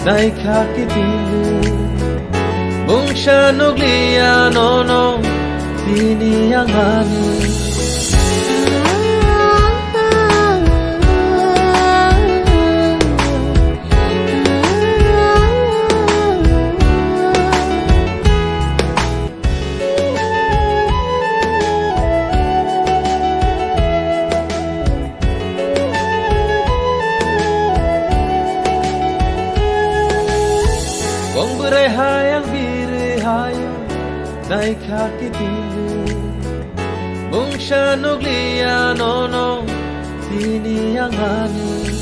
dai kakitilu bung shanuglia nono tini yang anu Kong berehayang birehayang dai kakitilu bung shanuglia nono tini yang anu